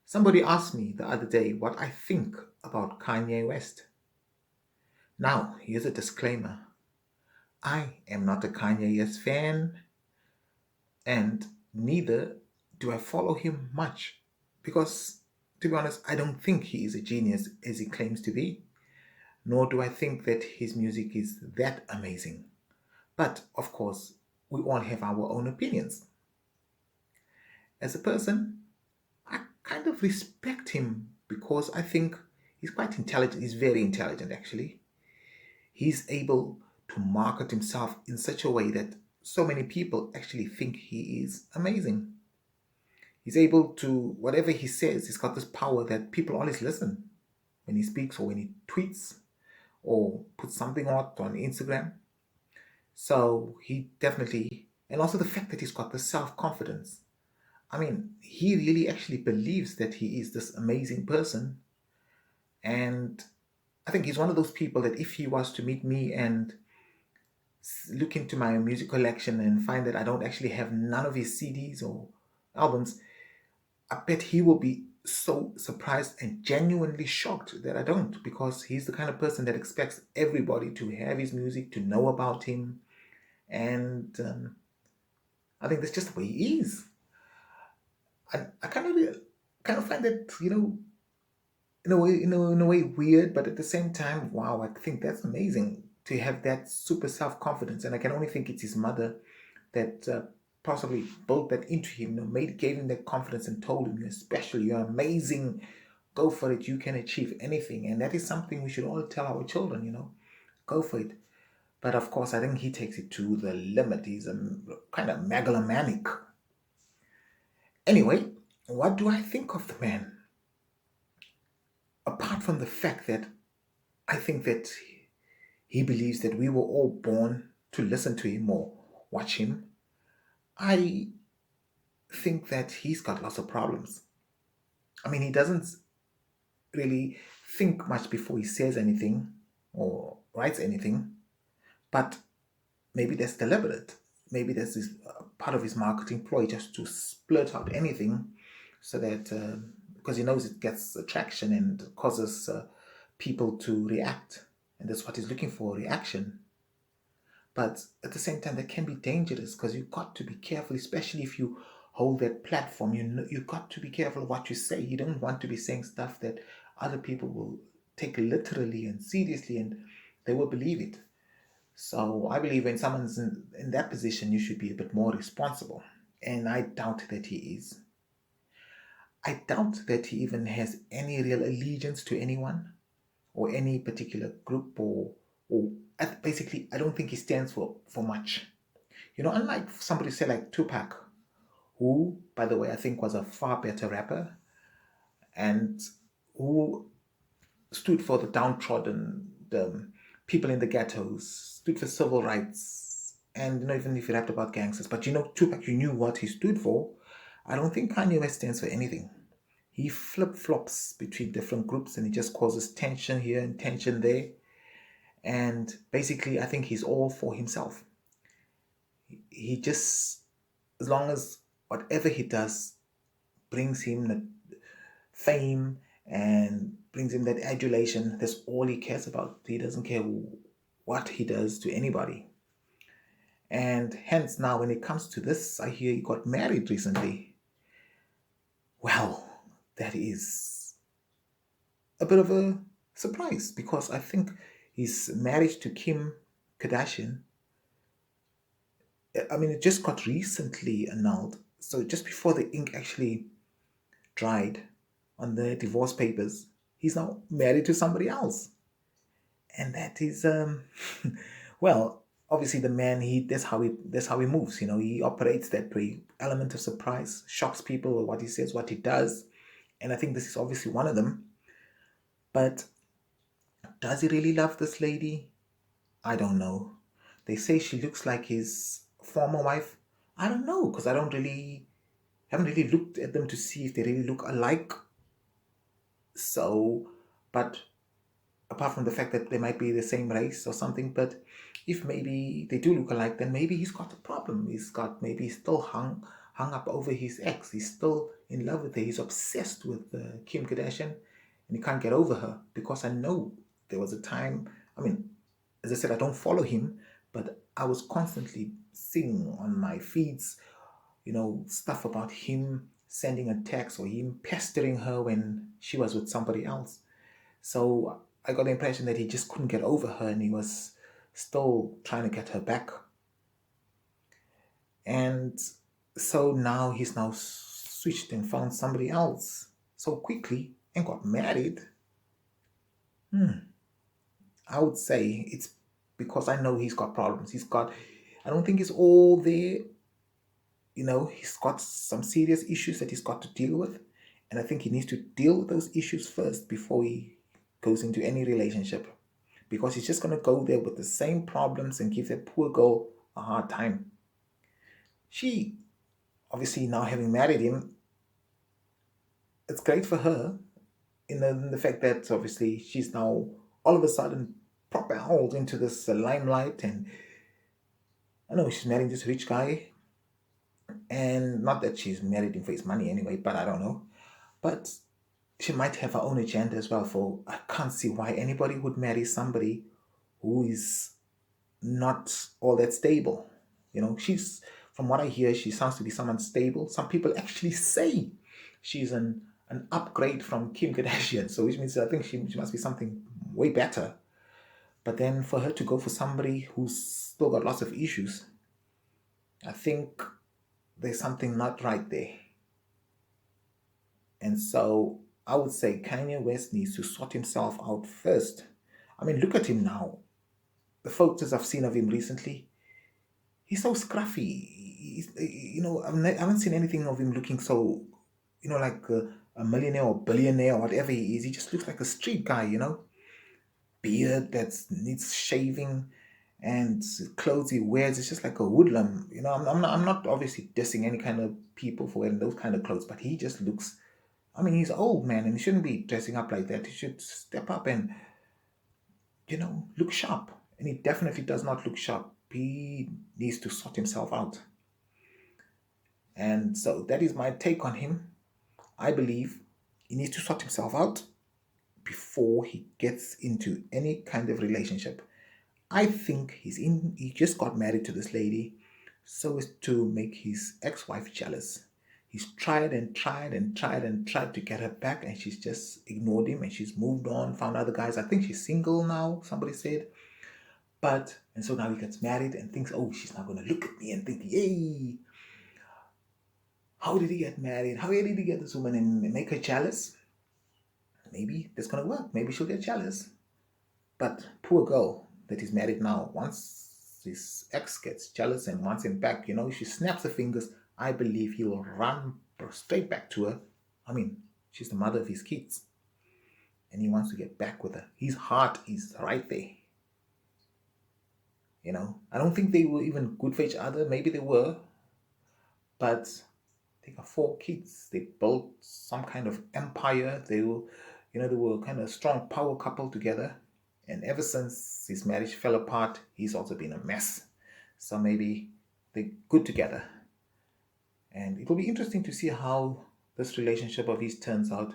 Somebody asked me the other day what I think about Kanye West. Now, here's a disclaimer. I am not a Kanye West fan, and neither do I follow him much because, to be honest, I don't think he is a genius as he claims to be, nor do I think that his music is that amazing. But, of course, we all have our own opinions. As a person, I kind of respect him because I think he's quite intelligent. He's very intelligent, actually. He's able to market himself in such a way that so many people actually think he is amazing. He's able to, whatever he says, he's got this power that people always listen when he speaks or when he tweets or puts something out on Instagram. So he definitely, and also the fact that he's got the self confidence. I mean, he really actually believes that he is this amazing person. And I think he's one of those people that if he was to meet me and look into my music collection and find that I don't actually have none of his CDs or albums, I bet he will be so surprised and genuinely shocked that I don't, because he's the kind of person that expects everybody to have his music, to know about him. And I think that's just the way he is. I kind of find that, in a way weird, but at the same time, wow, I think that's amazing to have that super self confidence. And I can only think it's his mother that possibly built that into him, gave him that confidence and told him, "You're special, you're amazing, go for it, you can achieve anything." And that is something we should all tell our children, go for it. But of course, I think he takes it to the limit. He's a kind of megalomaniac. Anyway, what do I think of the man? Apart from the fact that I think that he believes that we were all born to listen to him or watch him, I think that he's got lots of problems. I mean, he doesn't really think much before he says anything or writes anything, but maybe that's deliberate. Maybe that's part of his marketing ploy, just to splurt out anything so that, because he knows it gets attraction and causes people to react. And that's what he's looking for, reaction. But at the same time, that can be dangerous because you've got to be careful, especially if you hold that platform. You've got to be careful of what you say. You don't want to be saying stuff that other people will take literally and seriously, and they will believe it. So I believe when someone's in that position, you should be a bit more responsible. And I doubt that he is. I doubt that he even has any real allegiance to anyone or any particular group, or basically, I don't think he stands for much. Unlike somebody say like Tupac, who, by the way, I think was a far better rapper and who stood for the downtrodden, the people in the ghettos, stood for civil rights, and even if you rapped about gangsters, but Tupac, you knew what he stood for. I don't think Kanye West stands for anything. He flip flops between different groups and he just causes tension here and tension there. And basically, I think he's all for himself. He just, as long as whatever he does brings him the fame and brings him that adulation, that's all he cares about. He doesn't care what he does to anybody. And hence, now when it comes to this, I hear he got married recently. Well, that is a bit of a surprise because I think his marriage to Kim Kardashian, I mean, it just got recently annulled. So just before the ink actually dried on the divorce papers, he's now married to somebody else. And that is, well, obviously the man, that's how he moves. He operates that way. Element of surprise, shocks people with what he says, what he does. And I think this is obviously one of them. But does he really love this lady? I don't know. They say she looks like his former wife. I don't know because I don't really haven't really looked at them to see if they really look alike. So, but apart from the fact that they might be the same race or something, but if maybe they do look alike, then maybe he's got a problem. Maybe he's still hung up over his ex. He's still in love with her. He's obsessed with Kim Kardashian, and he can't get over her because I know there was a time. I mean, as I said, I don't follow him, but I was constantly seeing on my feeds, stuff about him sending a text or him pestering her when she was with somebody else. So I got the impression that he just couldn't get over her and he was still trying to get her back. And so now he's now switched and found somebody else so quickly and got married. I would say it's because I know he's got problems. I don't think it's all there. He's got some serious issues that he's got to deal with. And I think he needs to deal with those issues first before he goes into any relationship. Because he's just going to go there with the same problems and give that poor girl a hard time. She, obviously, now having married him, it's great for her in the fact that obviously she's now all of a sudden propelled into this limelight. And I know she's marrying this rich guy. And not that she's married him for his money anyway, but I don't know. But she might have her own agenda as well. For I can't see why anybody would marry somebody who is not all that stable. She's, from what I hear, she sounds to be someone stable. Some people actually say she's an upgrade from Kim Kardashian. So which means I think she must be something way better. But then for her to go for somebody who's still got lots of issues, I think there's something not right there. And so I would say Kanye West needs to sort himself out first. I mean, look at him now. The photos I've seen of him recently, he's so scruffy. I haven't seen anything of him looking so, like a millionaire or billionaire or whatever he is. He just looks like a street guy. Beard that needs shaving, and clothes he wears, it's just like a hoodlum. I'm not obviously dissing any kind of people for wearing those kind of clothes, but he just looks. I mean, he's old man, and he shouldn't be dressing up like that. He should step up and look sharp. And he definitely does not look sharp. He needs to sort himself out. And so that is my take on him. I believe he needs to sort himself out before he gets into any kind of relationship. I think he just got married to this lady so as to make his ex-wife jealous. He's tried and tried and tried and tried to get her back, and she's just ignored him, and she's moved on, found other guys. I think she's single now, somebody said. And so now he gets married and thinks, oh, she's not going to look at me and think, yay, how did he get married? How did he get this woman and make her jealous? Maybe that's going to work. Maybe she'll get jealous. But poor girl that he's married now, once his ex gets jealous and wants him back, she snaps her fingers, I believe he will run straight back to her. I mean, she's the mother of his kids. And he wants to get back with her. His heart is right there. I don't think they were even good for each other. Maybe they were. But they got 4 kids. They built some kind of empire. They were kind of strong power couple together. And ever since his marriage fell apart, he's also been a mess. So maybe they're good together. And it will be interesting to see how this relationship of his turns out.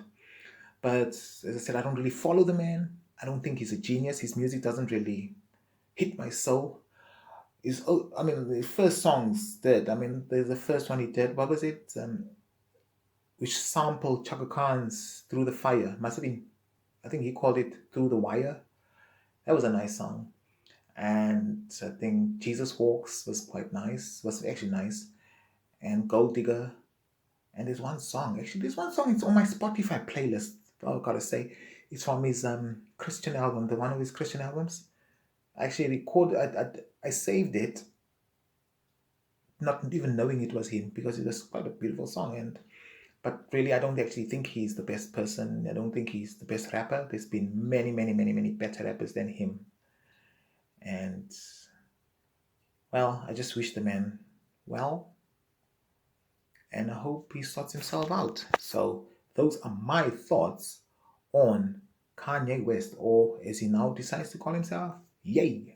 But as I said, I don't really follow the man. I don't think he's a genius. His music doesn't really hit my soul. The first songs did. The first one he did, what was it? Which sampled Chaka Khan's Through the Fire. Must have been, I think he called it Through the Wire. That was a nice song. And I think Jesus Walks was quite nice, was actually nice. And Gold Digger. And there's one song, it's on my Spotify playlist, I gotta say. It's from his Christian album, the one of his Christian albums. I actually recorded, I saved it, not even knowing it was him, because it was quite a beautiful song. But really, I don't actually think he's the best person. I don't think he's the best rapper. There's been many, many, many, many better rappers than him. And, well, I just wish the man well. And I hope he sorts himself out. So those are my thoughts on Kanye West, or as he now decides to call himself, Yay.